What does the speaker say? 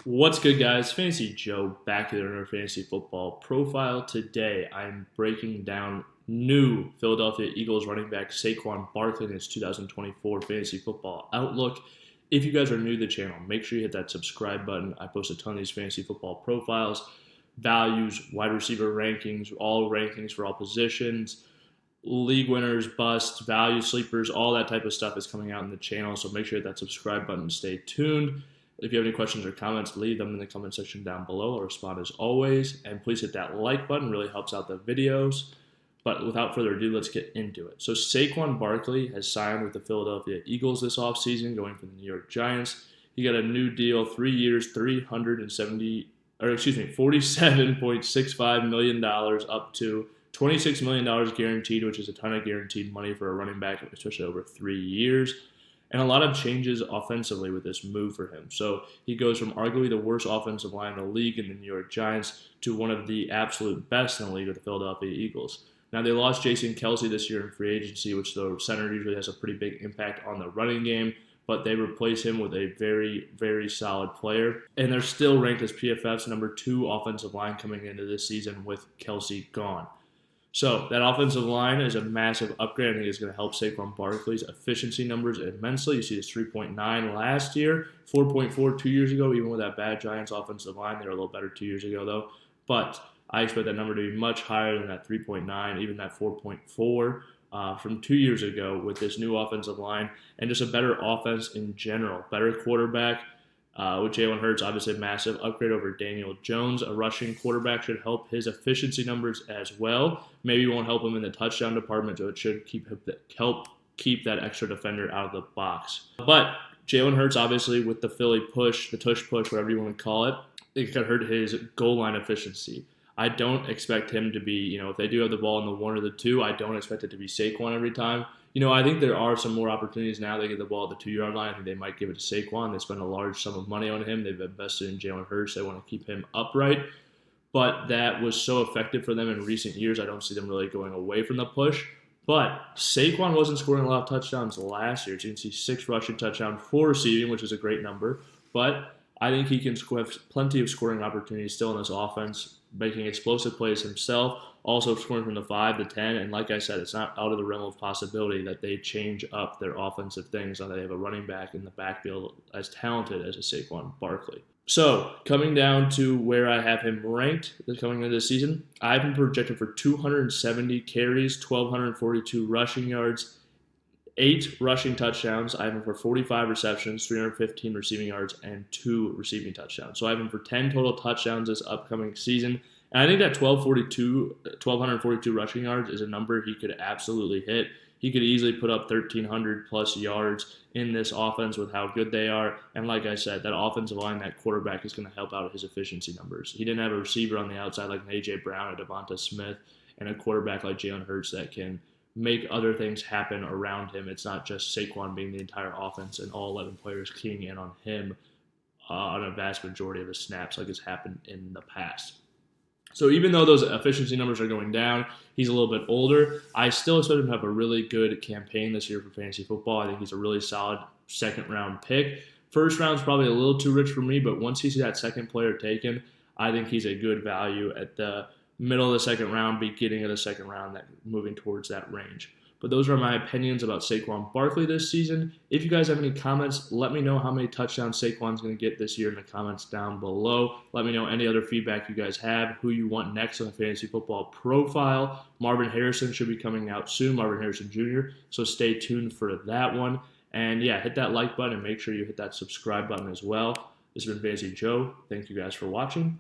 What's good, guys? Fantasy Joe back here in our fantasy football profile. Today, I'm breaking down new Philadelphia Eagles running back Saquon Barkley in his 2024 fantasy football outlook. If you guys are new to the channel, make sure you hit that subscribe button. I post a ton of these fantasy football profiles, values, wide receiver rankings, all rankings for all positions, league winners, busts, value sleepers, all that type of stuff is coming out in the channel. So make sure you hit that subscribe button and stay tuned. If you have any questions or comments, leave them in the comment section down below. I'll respond as always. And please hit that like button. It really helps out the videos. But without further ado, let's get into it. So Saquon Barkley has signed with the Philadelphia Eagles this offseason, going from the New York Giants. He got a new deal, 3 years, $47.65 million up to $26 million guaranteed, which is a ton of guaranteed money for a running back, especially over 3 years. And a lot of changes offensively with this move for him. So he goes from arguably the worst offensive line in the league in the New York Giants to one of the absolute best in the league with the Philadelphia Eagles. Now, they lost Jason Kelce this year in free agency, which the center usually has a pretty big impact on the running game, but they replace him with a very, very solid player. And they're still ranked as PFF's number 2 offensive line coming into this season with Kelce gone. So that offensive line is a massive upgrade. I think it's going to help Saquon Barkley's efficiency numbers immensely. You see this 3.9 last year, 4.4 2 years ago. Even with that bad Giants offensive line, they were a little better 2 years ago, though. But I expect that number to be much higher than that 3.9, even that 4.4 from 2 years ago with this new offensive line and just a better offense in general, better quarterback. With Jalen Hurts, obviously a massive upgrade over Daniel Jones. A rushing quarterback should help his efficiency numbers as well. Maybe won't help him in the touchdown department, so it should help keep that extra defender out of the box. But Jalen Hurts, obviously, with the Philly push, the tush push, whatever you want to call it, it could hurt his goal line efficiency. I don't expect him to be, if they do have the ball in the 1 or the 2, I don't expect it to be Saquon every time. I think there are some more opportunities now. They get the ball at the 2-yard line. I think they might give it to Saquon. They spend a large sum of money on him. They've invested in Jalen Hurts. They want to keep him upright. But that was so effective for them in recent years. I don't see them really going away from the push. But Saquon wasn't scoring a lot of touchdowns last year. So you can see 6 rushing touchdowns, 4 receiving, which is a great number. But I think he can have plenty of scoring opportunities still in this offense, making explosive plays himself, also scoring from the 5 to 10. And like I said, it's not out of the realm of possibility that they change up their offensive things, now that they have a running back in the backfield as talented as a Saquon Barkley. So coming down to where I have him ranked coming into this season, I have him projected for 270 carries, 1,242 rushing yards, 8 rushing touchdowns. I have him for 45 receptions, 315 receiving yards, and 2 receiving touchdowns. So I have him for 10 total touchdowns this upcoming season. And I think that 1,242 rushing yards is a number he could absolutely hit. He could easily put up 1,300 plus yards in this offense with how good they are. And like I said, that offensive line, that quarterback is going to help out his efficiency numbers. He didn't have a receiver on the outside like an A.J. Brown or Devonta Smith, and a quarterback like Jalen Hurts that can make other things happen around him. It's not just Saquon being the entire offense and all 11 players keying in on him on a vast majority of the snaps like has happened in the past. So even though those efficiency numbers are going down, he's a little bit older, I still expect him to have a really good campaign this year for fantasy football. I think he's a really solid second-round pick. First round's probably a little too rich for me, but once you see that second player taken, I think he's a good value at the middle of the second round, beginning of the second round, that moving towards that range. But those are my opinions about Saquon Barkley this season. If you guys have any comments, let me know how many touchdowns Saquon's going to get this year in the comments down below. Let me know any other feedback you guys have, who you want next on the fantasy football profile. Marvin Harrison should be coming out soon, Marvin Harrison Jr., so stay tuned for that one. And yeah, hit that like button and make sure you hit that subscribe button as well. This has been Fantasy Joe. Thank you guys for watching.